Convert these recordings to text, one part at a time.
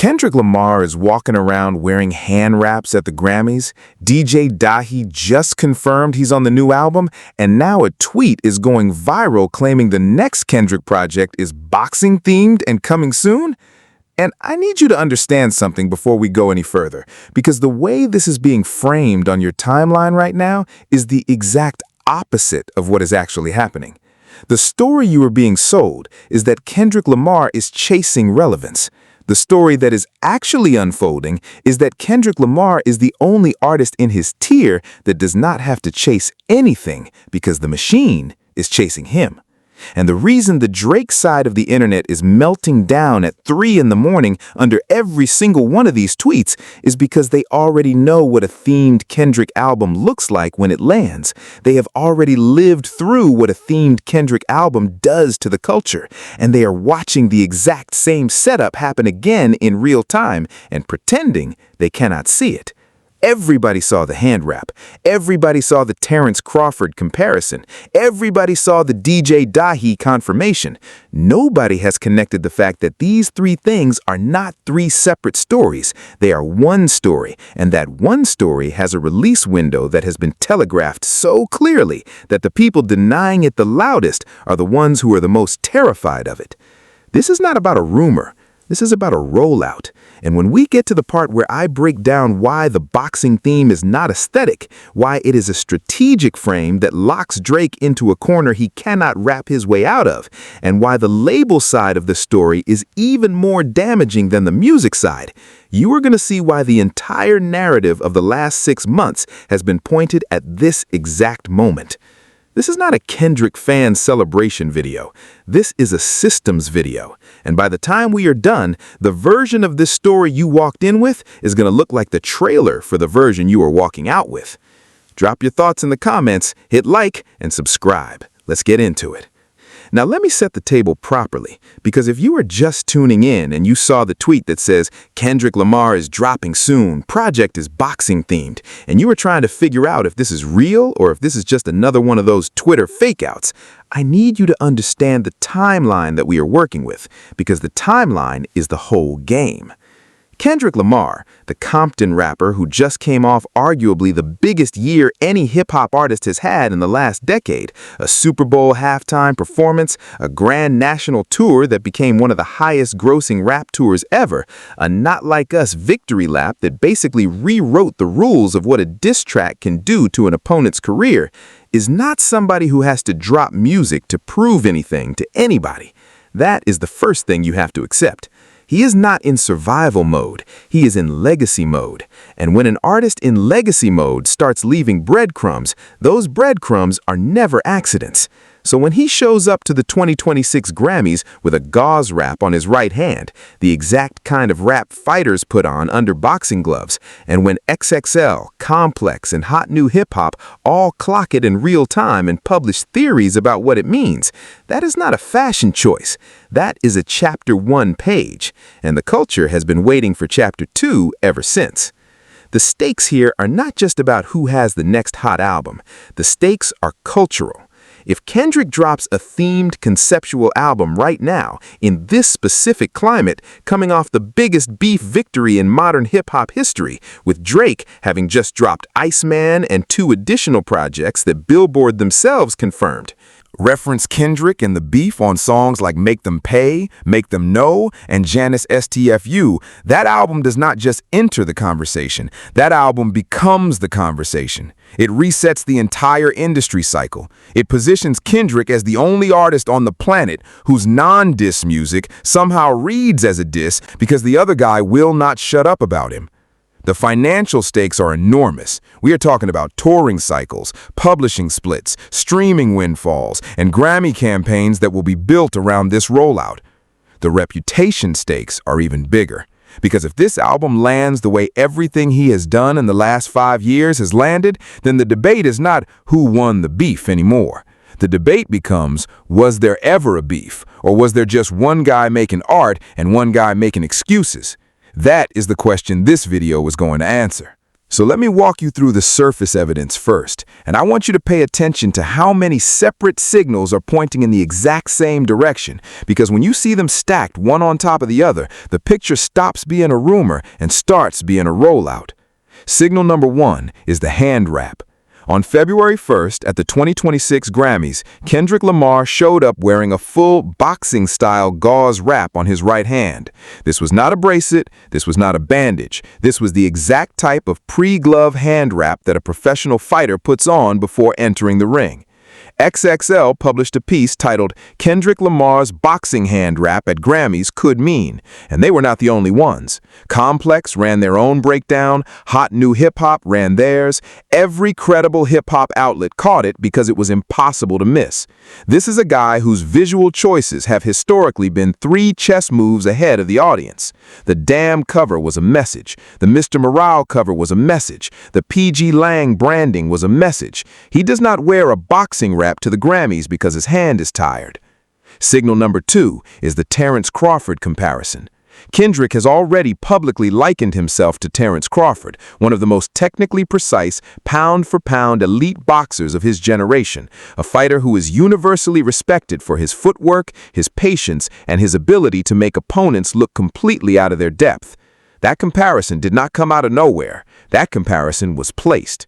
Kendrick Lamar is walking around wearing hand wraps at the Grammys. DJ Dahi just confirmed he's on the new album, and now a tweet is going viral claiming the next Kendrick project is boxing themed and coming soon. And I need you to understand something before we go any further, because the way this is being framed on your timeline right now is the exact opposite of what is actually happening. The story you are being sold is that Kendrick Lamar is chasing relevance. The story that is actually unfolding is that Kendrick Lamar is the only artist in his tier that does not have to chase anything because the machine is chasing him. And the reason the Drake side of the internet is melting down at 3 in the morning under every single one of these tweets is because they already know what a themed Kendrick album looks like when it lands. They have already lived through what a themed Kendrick album does to the culture, and they are watching the exact same setup happen again in real time and pretending they cannot see it. Everybody saw the hand wrap. Everybody saw the Terrence Crawford comparison. Everybody saw the DJ Dahi confirmation. Nobody has connected the fact that these three things are not three separate stories. They are one story, and that one story has a release window that has been telegraphed so clearly that the people denying it the loudest are the ones who are the most terrified of it. This is not about a rumor. This is about a rollout. And when we get to the part where I break down why the boxing theme is not aesthetic, why it is a strategic frame that locks Drake into a corner he cannot rap his way out of, and why the label side of the story is even more damaging than the music side, you are going to see why the entire narrative of the last 6 months has been pointed at this exact moment. This is not a Kendrick fan celebration video. This is a systems video. And by the time we are done, the version of this story you walked in with is going to look like the trailer for the version you are walking out with. Drop your thoughts in the comments, hit like, and subscribe. Let's get into it. Now let me set the table properly, because if you are just tuning in and you saw the tweet that says Kendrick Lamar is dropping soon, project is boxing themed, and you are trying to figure out if this is real or if this is just another one of those Twitter fakeouts, I need you to understand the timeline that we are working with, because the timeline is the whole game. Kendrick Lamar, the Compton rapper who just came off arguably the biggest year any hip-hop artist has had in the last decade, a Super Bowl halftime performance, a grand national tour that became one of the highest-grossing rap tours ever, a Not Like Us victory lap that basically rewrote the rules of what a diss track can do to an opponent's career, is not somebody who has to drop music to prove anything to anybody. That is the first thing you have to accept. He is not in survival mode, he is in legacy mode. And when an artist in legacy mode starts leaving breadcrumbs, those breadcrumbs are never accidents. So when he shows up to the 2026 Grammys with a gauze wrap on his right hand, the exact kind of wrap fighters put on under boxing gloves, and when XXL, Complex, and Hot New Hip Hop all clock it in real time and publish theories about what it means, that is not a fashion choice. That is a Chapter 1 page, and the culture has been waiting for Chapter 2 ever since. The stakes here are not just about who has the next hot album. The stakes are cultural. If Kendrick drops a themed conceptual album right now, in this specific climate, coming off the biggest beef victory in modern hip-hop history, with Drake having just dropped Iceman and 2 additional projects that Billboard themselves confirmed, reference Kendrick and the beef on songs like Make Them Pay, Make Them Know, and Janice STFU, that album does not just enter the conversation. That album becomes the conversation. It resets the entire industry cycle. It positions Kendrick as the only artist on the planet whose non-diss music somehow reads as a diss because the other guy will not shut up about him. The financial stakes are enormous. We are talking about touring cycles, publishing splits, streaming windfalls, and Grammy campaigns that will be built around this rollout. The reputation stakes are even bigger. Because if this album lands the way everything he has done in the last 5 years has landed, then the debate is not who won the beef anymore. The debate becomes, was there ever a beef? Or was there just one guy making art and one guy making excuses? That is the question this video is going to answer. So let me walk you through the surface evidence first, and I want you to pay attention to how many separate signals are pointing in the exact same direction, because when you see them stacked one on top of the other, the picture stops being a rumor and starts being a rollout. Signal number one is the hand wrap. On February 1st at the 2026 Grammys, Kendrick Lamar showed up wearing a full boxing-style gauze wrap on his right hand. This was not a bracelet, this was not a bandage. This was the exact type of pre-glove hand wrap that a professional fighter puts on before entering the ring. XXL published a piece titled "Kendrick Lamar's Boxing Hand Wrap at Grammys Could Mean," and they were not the only ones. Complex ran their own breakdown, Hot New Hip Hop ran theirs. Every credible hip-hop outlet caught it because it was impossible to miss. This is a guy whose visual choices have historically been 3 chess moves ahead of the audience. The Damn cover was a message. The Mr. Morale cover was a message. The PG Lang branding was a message. He does not wear a boxing wrap to the Grammys because his hand is tired. Signal number 2 is the Terrence Crawford comparison. Kendrick has already publicly likened himself to Terrence Crawford, one of the most technically precise, pound-for-pound elite boxers of his generation, a fighter who is universally respected for his footwork, his patience, and his ability to make opponents look completely out of their depth. That comparison did not come out of nowhere. That comparison was placed.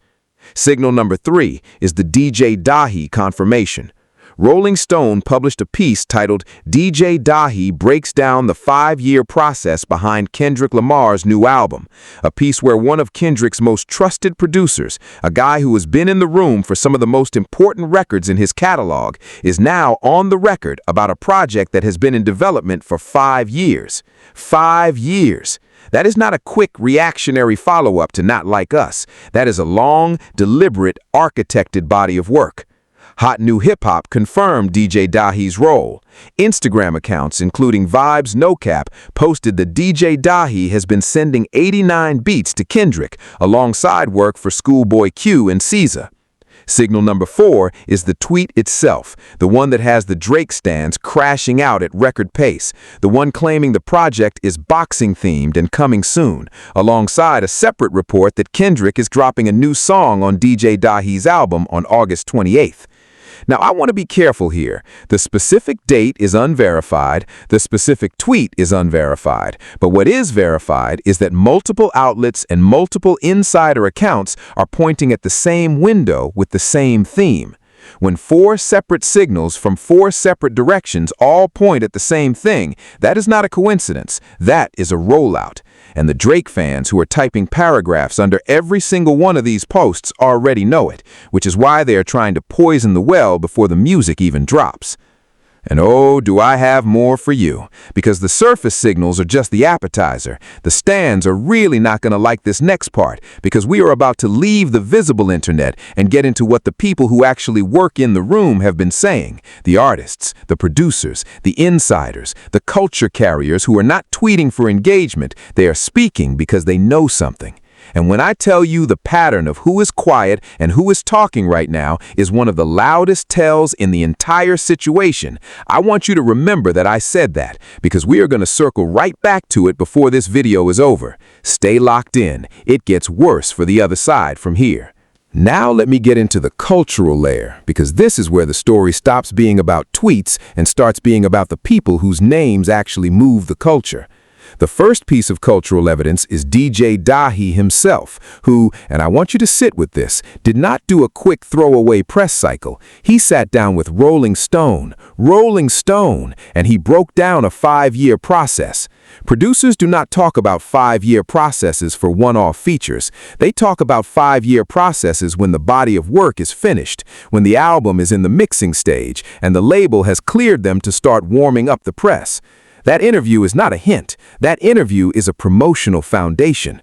Signal number 3 is the DJ Dahi confirmation. Rolling Stone published a piece titled "DJ Dahi Breaks Down the 5-Year Process Behind Kendrick Lamar's New Album," a piece where one of Kendrick's most trusted producers, a guy who has been in the room for some of the most important records in his catalog, is now on the record about a project that has been in development for 5 years. 5 years. That is not a quick reactionary follow-up to Not Like Us. That is a long, deliberate, architected body of work. Hot New Hip Hop confirmed DJ Dahi's role. Instagram accounts, including Vibes No Cap, posted that DJ Dahi has been sending 89 beats to Kendrick, alongside work for Schoolboy Q and SZA. Signal number 4 is the tweet itself, the one that has the Drake stans crashing out at record pace, the one claiming the project is boxing-themed and coming soon, alongside a separate report that Kendrick is dropping a new song on DJ Dahi's album on August 28th. Now, I want to be careful here. The specific date is unverified, the specific tweet is unverified, but what is verified is that multiple outlets and multiple insider accounts are pointing at the same window with the same theme. When 4 separate signals from 4 separate directions all point at the same thing, that is not a coincidence. That is a rollout. And the Drake fans who are typing paragraphs under every single one of these posts already know it, which is why they are trying to poison the well before the music even drops. And oh, do I have more for you, because the surface signals are just the appetizer. The stans are really not going to like this next part, because we are about to leave the visible internet and get into what the people who actually work in the room have been saying. The artists, the producers, the insiders, the culture carriers who are not tweeting for engagement, they are speaking because they know something. And when I tell you the pattern of who is quiet and who is talking right now is one of the loudest tells in the entire situation, I want you to remember that I said that, because we are going to circle right back to it before this video is over. Stay locked in. It gets worse for the other side from here. Now let me get into the cultural layer, because this is where the story stops being about tweets and starts being about the people whose names actually move the culture. The first piece of cultural evidence is DJ Dahi himself, who, and I want you to sit with this, did not do a quick throwaway press cycle. He sat down with Rolling Stone, and he broke down a 5-year process. Producers do not talk about 5-year processes for one-off features. They talk about 5-year processes when the body of work is finished, when the album is in the mixing stage, and the label has cleared them to start warming up the press. That interview is not a hint. That interview is a promotional foundation.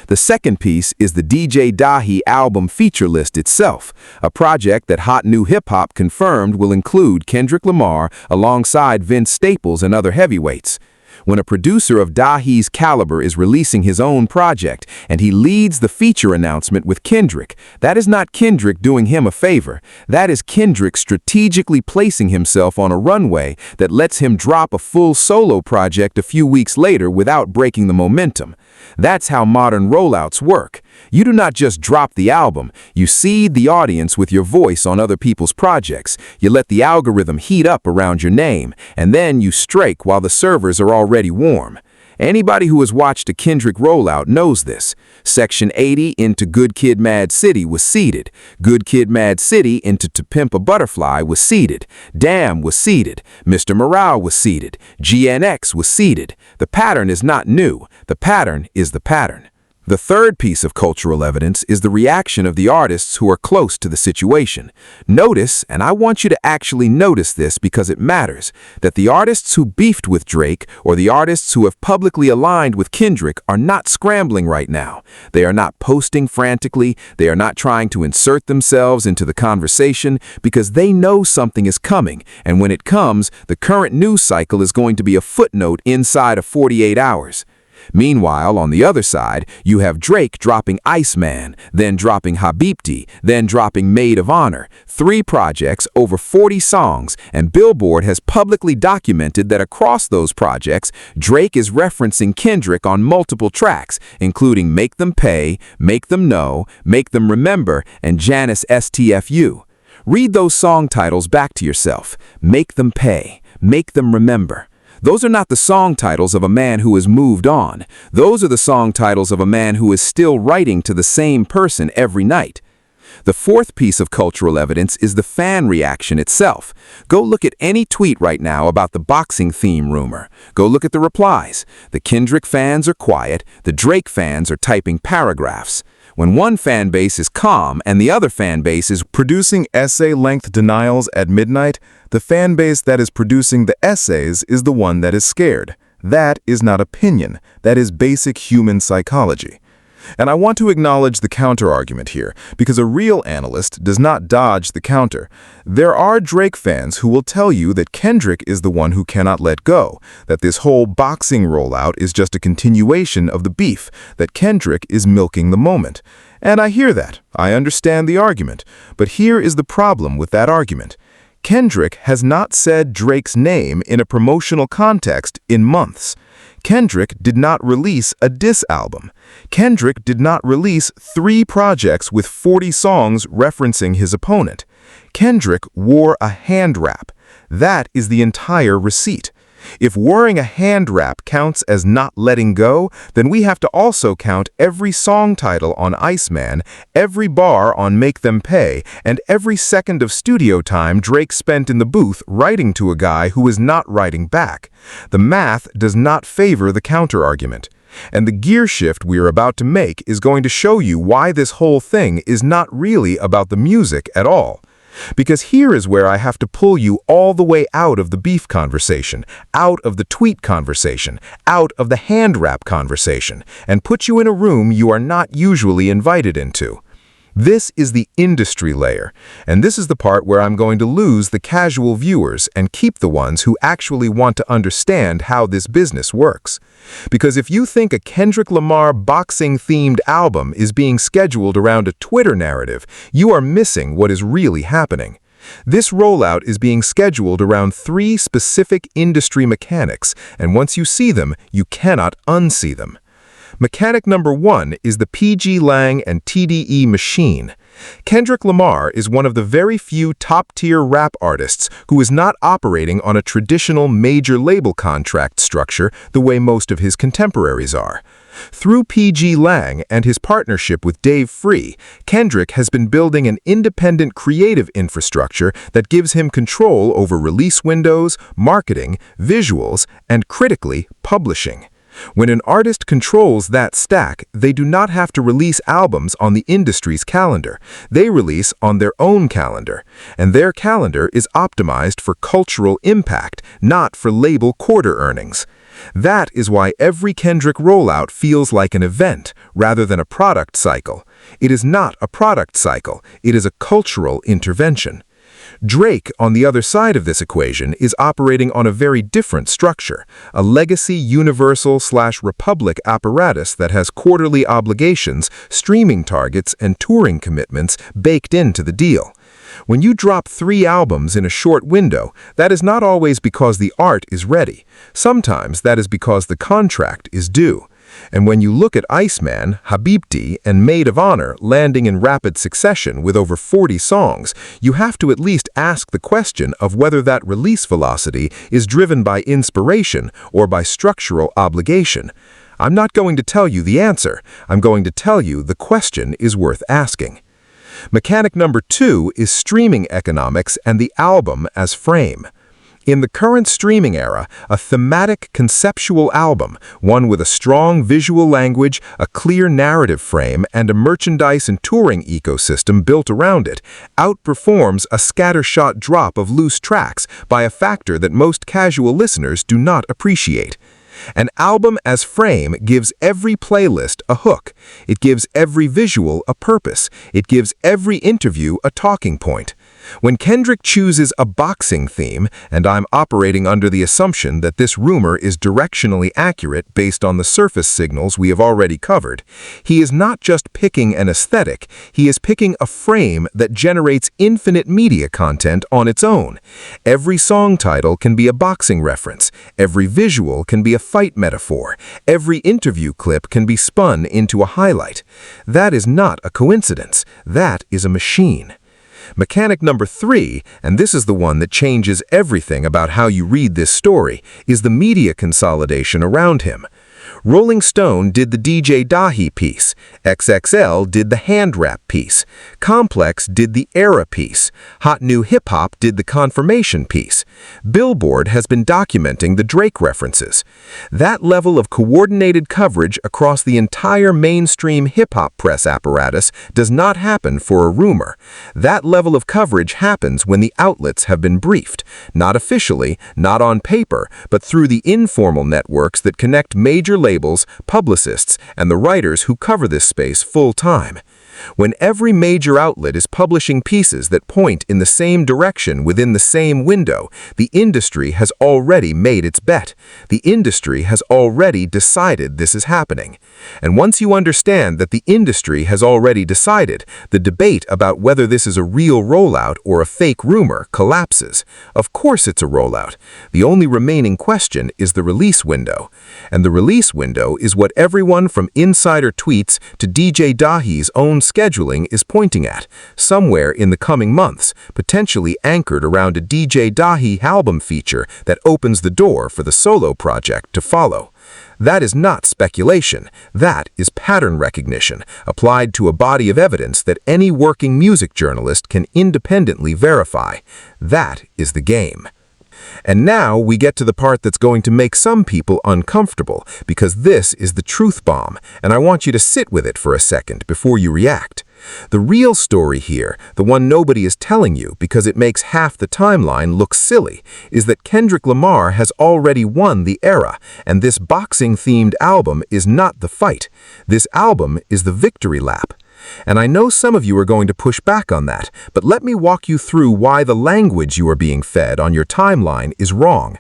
The second piece is the DJ Dahi album feature list itself, a project that Hot New Hip Hop confirmed will include Kendrick Lamar alongside Vince Staples and other heavyweights. When a producer of Dahi's caliber is releasing his own project and he leads the feature announcement with Kendrick, that is not Kendrick doing him a favor. That is Kendrick strategically placing himself on a runway that lets him drop a full solo project a few weeks later without breaking the momentum. That's how modern rollouts work. You do not just drop the album, you seed the audience with your voice on other people's projects. You let the algorithm heat up around your name, and then you strike while the servers are already warm. Anybody who has watched a Kendrick rollout knows this. Section 80 into Good Kid Mad City was seeded. Good Kid Mad City into To Pimp a Butterfly was seeded. Damn was seeded. Mr. Morale was seeded. GNX was seeded. The pattern is not new. The pattern is the pattern. The third piece of cultural evidence is the reaction of the artists who are close to the situation. Notice, and I want you to actually notice this because it matters, that the artists who beefed with Drake or the artists who have publicly aligned with Kendrick are not scrambling right now. They are not posting frantically. They are not trying to insert themselves into the conversation because they know something is coming, and when it comes, the current news cycle is going to be a footnote inside of 48 hours. Meanwhile, on the other side, you have Drake dropping Iceman, then dropping Habibti, then dropping Maid of Honor. 3 projects, over 40 songs, and Billboard has publicly documented that across those projects, Drake is referencing Kendrick on multiple tracks, including Make Them Pay, Make Them Know, Make Them Remember, and Janice STFU. Read those song titles back to yourself. Make Them Pay, Make Them Remember. Those are not the song titles of a man who has moved on. Those are the song titles of a man who is still writing to the same person every night. The fourth piece of cultural evidence is the fan reaction itself. Go look at any tweet right now about the boxing theme rumor. Go look at the replies. The Kendrick fans are quiet. The Drake fans are typing paragraphs. When one fan base is calm and the other fan base is producing essay-length denials at midnight, the fan base that is producing the essays is the one that is scared. That is not opinion. That is basic human psychology. And I want to acknowledge the counter-argument here, because a real analyst does not dodge the counter. There are Drake fans who will tell you that Kendrick is the one who cannot let go, that this whole boxing rollout is just a continuation of the beef, that Kendrick is milking the moment. And I hear that. I understand the argument. But here is the problem with that argument. Kendrick has not said Drake's name in a promotional context in months. Kendrick did not release a diss album. Kendrick did not release 3 projects with 40 songs referencing his opponent. Kendrick wore a hand wrap. That is the entire receipt. If wearing a hand wrap counts as not letting go, then we have to also count every song title on Iceman, every bar on Make Them Pay, and every second of studio time Drake spent in the booth writing to a guy who is not writing back. The math does not favor the counter-argument. And the gear shift we are about to make is going to show you why this whole thing is not really about the music at all. Because here is where I have to pull you all the way out of the beef conversation, out of the tweet conversation, out of the hand wrap conversation, and put you in a room you are not usually invited into. This is the industry layer, and this is the part where I'm going to lose the casual viewers and keep the ones who actually want to understand how this business works. Because if you think a Kendrick Lamar boxing-themed album is being scheduled around a Twitter narrative, you are missing what is really happening. This rollout is being scheduled around 3 specific industry mechanics, and once you see them, you cannot unsee them. Mechanic number 1 is the PG Lang and TDE machine. Kendrick Lamar is one of the very few top-tier rap artists who is not operating on a traditional major label contract structure the way most of his contemporaries are. Through PG Lang and his partnership with Dave Free, Kendrick has been building an independent creative infrastructure that gives him control over release windows, marketing, visuals, and critically, publishing. When an artist controls that stack, they do not have to release albums on the industry's calendar. They release on their own calendar, and their calendar is optimized for cultural impact, not for label quarter earnings. That is why every Kendrick rollout feels like an event rather than a product cycle. It is not a product cycle, it is a cultural intervention. Drake, on the other side of this equation, is operating on a very different structure, a legacy Universal/Republic apparatus that has quarterly obligations, streaming targets, and touring commitments baked into the deal. When you drop 3 albums in a short window, that is not always because the art is ready. Sometimes that is because the contract is due. And when you look at Iceman, Habibti, and Maid of Honor landing in rapid succession with over 40 songs, you have to at least ask the question of whether that release velocity is driven by inspiration or by structural obligation. I'm not going to tell you the answer. I'm going to tell you the question is worth asking. Mechanic number 2 is streaming economics and the album as frame. In the current streaming era, a thematic, conceptual album, one with a strong visual language, a clear narrative frame, and a merchandise and touring ecosystem built around it, outperforms a scattershot drop of loose tracks by a factor that most casual listeners do not appreciate. An album as frame gives every playlist a hook. It gives every visual a purpose. It gives every interview a talking point. When Kendrick chooses a boxing theme, and I'm operating under the assumption that this rumor is directionally accurate based on the surface signals we have already covered, he is not just picking an aesthetic, he is picking a frame that generates infinite media content on its own. Every song title can be a boxing reference, every visual can be a fight metaphor, every interview clip can be spun into a highlight. That is not a coincidence, that is a machine. Mechanic number 3, and this is the one that changes everything about how you read this story, is the media consolidation around him. Rolling Stone did the DJ Dahi piece, XXL did the hand rap piece, Complex did the era piece, Hot New Hip Hop did the confirmation piece. Billboard has been documenting the Drake references. That level of coordinated coverage across the entire mainstream hip-hop press apparatus does not happen for a rumor. That level of coverage happens when the outlets have been briefed, not officially, not on paper, but through the informal networks that connect major labels, publicists, and the writers who cover this space full-time. When every major outlet is publishing pieces that point in the same direction within the same window, the industry has already made its bet. The industry has already decided this is happening. And once you understand that the industry has already decided, the debate about whether this is a real rollout or a fake rumor collapses. Of course it's a rollout. The only remaining question is the release window. And the release window is what everyone from insider tweets to DJ Dahi's own scheduling is pointing at, somewhere in the coming months, potentially anchored around a DJ Dahi album feature that opens the door for the solo project to follow. That is not speculation, that is pattern recognition, applied to a body of evidence that any working music journalist can independently verify. That is the game. And now we get to the part that's going to make some people uncomfortable, because this is the truth bomb, and I want you to sit with it for a second before you react. The real story here, the one nobody is telling you because it makes half the timeline look silly, is that Kendrick Lamar has already won the era, and this boxing-themed album is not the fight. This album is the victory lap. And I know some of you are going to push back on that, but let me walk you through why the language you are being fed on your timeline is wrong.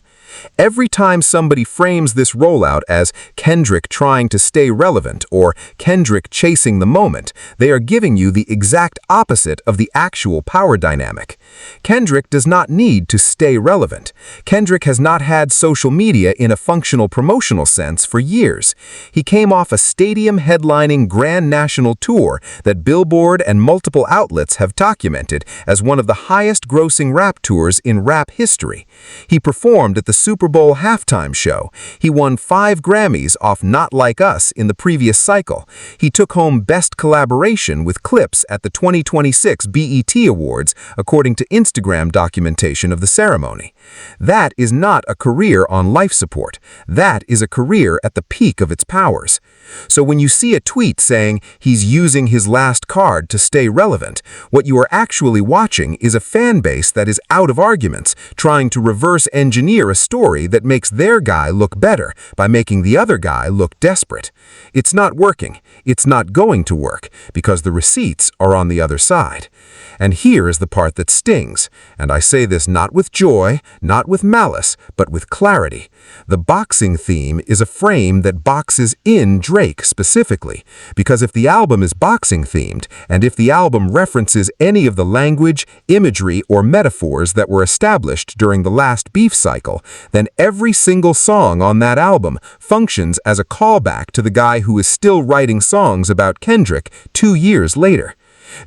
Every time somebody frames this rollout as Kendrick trying to stay relevant or Kendrick chasing the moment, they are giving you the exact opposite of the actual power dynamic. Kendrick does not need to stay relevant. Kendrick has not had social media in a functional promotional sense for years. He came off a stadium headlining grand national tour that Billboard and multiple outlets have documented as one of the highest grossing rap tours in rap history. He performed at the Super Bowl halftime show. He won 5 Grammys off Not Like Us in the previous cycle. He took home Best Collaboration with Clips at the 2026 BET Awards, according to Instagram documentation of the ceremony. That is not a career on life support. That is a career at the peak of its powers. So when you see a tweet saying he's using his last card to stay relevant, what you are actually watching is a fan base that is out of arguments, trying to reverse engineer a story that makes their guy look better by making the other guy look desperate. It's not working. It's not going to work because the receipts are on the other side. And here is the part that stings, and I say this not with joy, not with malice, but with clarity. The boxing theme is a frame that boxes in Drake specifically, because if the album is boxing themed, and if the album references any of the language, imagery, or metaphors that were established during the last beef cycle, then every single song on that album functions as a callback to the guy who is still writing songs about Kendrick 2 years later.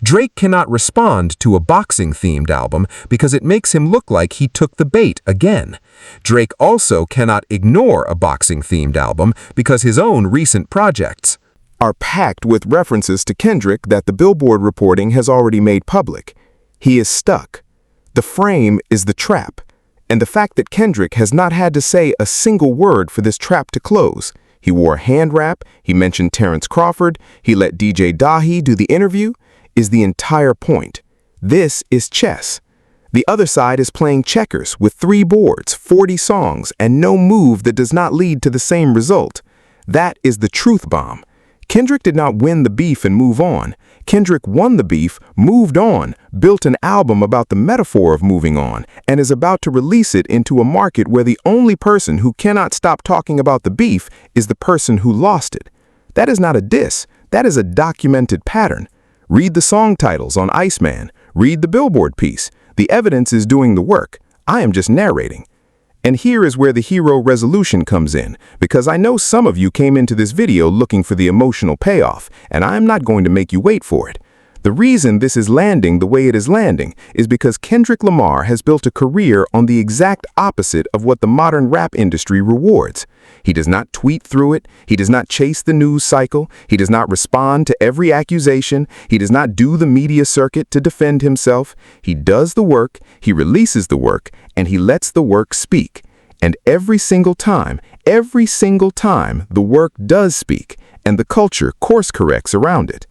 Drake cannot respond to a boxing-themed album because it makes him look like he took the bait again. Drake also cannot ignore a boxing-themed album because his own recent projects are packed with references to Kendrick that the Billboard reporting has already made public. He is stuck. The frame is the trap, and the fact that Kendrick has not had to say a single word for this trap to close. He wore a hand wrap, he mentioned Terrence Crawford, he let DJ Dahi do the interview, is the entire point. This is chess. The other side is playing checkers with 3 boards, 40 songs, and no move that does not lead to the same result. That is the truth bomb. Kendrick did not win the beef and move on. Kendrick won the beef, moved on, built an album about the metaphor of moving on, and is about to release it into a market where the only person who cannot stop talking about the beef is the person who lost it. That is not a diss. That is a documented pattern. Read the song titles on Iceman. Read the Billboard piece. The evidence is doing the work. I am just narrating. And here is where the hero resolution comes in, because I know some of you came into this video looking for the emotional payoff, and I am not going to make you wait for it. The reason this is landing the way it is landing is because Kendrick Lamar has built a career on the exact opposite of what the modern rap industry rewards. He does not tweet through it. He does not chase the news cycle. He does not respond to every accusation. He does not do the media circuit to defend himself. He does the work, he releases the work, and he lets the work speak. And every single time, the work does speak, and the culture course corrects around it.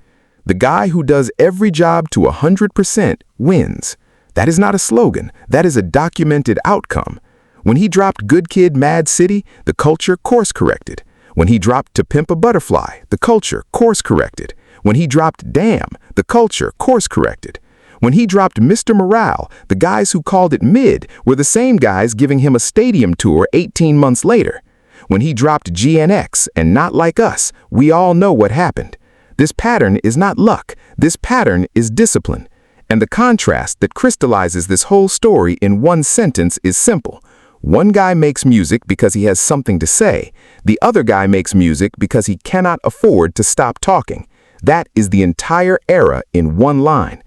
The guy who does every job to 100% wins. That is not a slogan. That is a documented outcome. When he dropped Good Kid, Mad City, the culture course corrected. When he dropped To Pimp a Butterfly, the culture course corrected. When he dropped Damn, the culture course corrected. When he dropped Mr. Morale, the guys who called it mid were the same guys giving him a stadium tour 18 months later. When he dropped GNX and Not Like Us, we all know what happened. This pattern is not luck. This pattern is discipline. And the contrast that crystallizes this whole story in one sentence is simple. One guy makes music because he has something to say. The other guy makes music because he cannot afford to stop talking. That is the entire era in one line.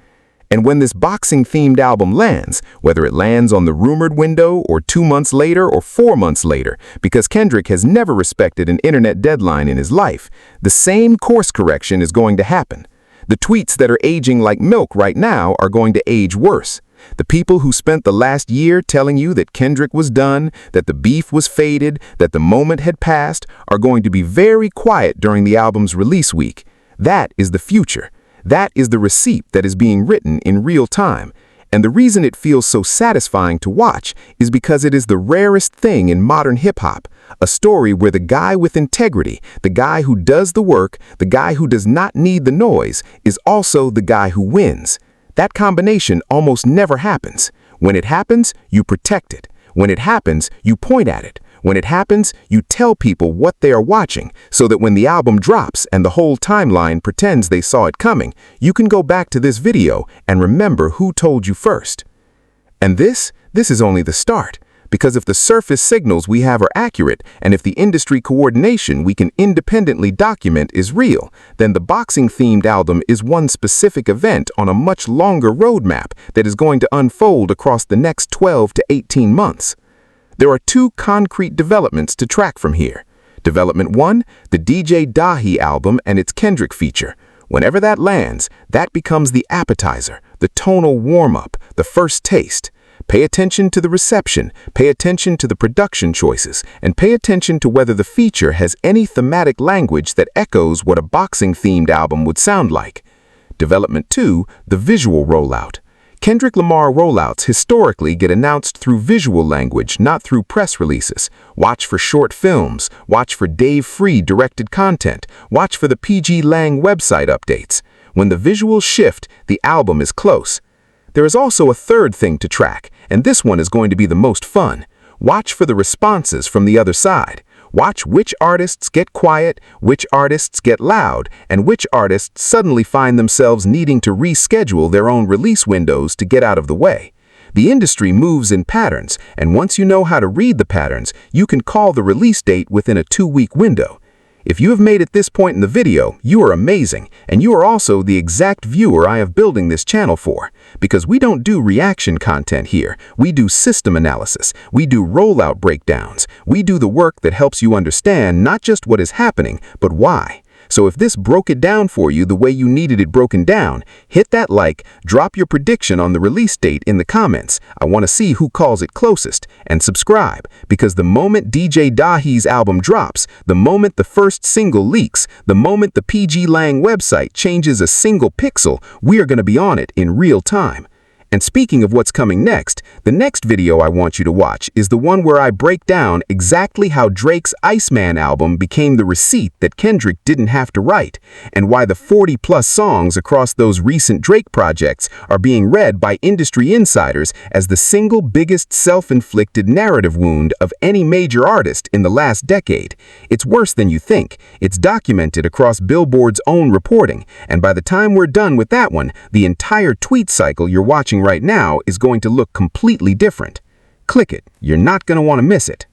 And when this boxing-themed album lands, whether it lands on the rumored window or 2 months later or 4 months later, because Kendrick has never respected an internet deadline in his life, the same course correction is going to happen. The tweets that are aging like milk right now are going to age worse. The people who spent the last year telling you that Kendrick was done, that the beef was faded, that the moment had passed, are going to be very quiet during the album's release week. That is the future. That is the receipt that is being written in real time. And the reason it feels so satisfying to watch is because it is the rarest thing in modern hip-hop, a story where the guy with integrity, the guy who does the work, the guy who does not need the noise, is also the guy who wins. That combination almost never happens. When it happens, you protect it. When it happens, you point at it. When it happens, you tell people what they are watching, so that when the album drops and the whole timeline pretends they saw it coming, you can go back to this video and remember who told you first. And this is only the start, because if the surface signals we have are accurate, and if the industry coordination we can independently document is real, then the boxing-themed album is one specific event on a much longer roadmap that is going to unfold across the next 12 to 18 months. There are 2 concrete developments to track from here. Development 1, the DJ Dahi album and its Kendrick feature. Whenever that lands, that becomes the appetizer, the tonal warm-up, the first taste. Pay attention to the reception, pay attention to the production choices, and pay attention to whether the feature has any thematic language that echoes what a boxing-themed album would sound like. Development 2, the visual rollout. Kendrick Lamar rollouts historically get announced through visual language, not through press releases. Watch for short films, watch for Dave Free directed content, watch for the PG Lang website updates. When the visuals shift, the album is close. There is also a third thing to track, and this one is going to be the most fun. Watch for the responses from the other side. Watch which artists get quiet, which artists get loud, and which artists suddenly find themselves needing to reschedule their own release windows to get out of the way. The industry moves in patterns, and once you know how to read the patterns, you can call the release date within a 2-week window. If you have made it this point in the video, you are amazing, and you are also the exact viewer I have building this channel for. Because we don't do reaction content here, we do system analysis, we do rollout breakdowns, we do the work that helps you understand not just what is happening, but why. So if this broke it down for you the way you needed it broken down, hit that like, drop your prediction on the release date in the comments. I want to see who calls it closest, and subscribe, because the moment DJ Dahi's album drops, the moment the first single leaks, the moment the PG Lang website changes a single pixel, we are going to be on it in real time. And speaking of what's coming next, the next video I want you to watch is the one where I break down exactly how Drake's Iceman album became the receipt that Kendrick didn't have to write, and why the 40+ songs across those recent Drake projects are being read by industry insiders as the single biggest self-inflicted narrative wound of any major artist in the last decade. It's worse than you think. It's documented across Billboard's own reporting, and by the time we're done with that one, the entire tweet cycle you're watching right now is going to look completely different. Click it. You're not going to want to miss it.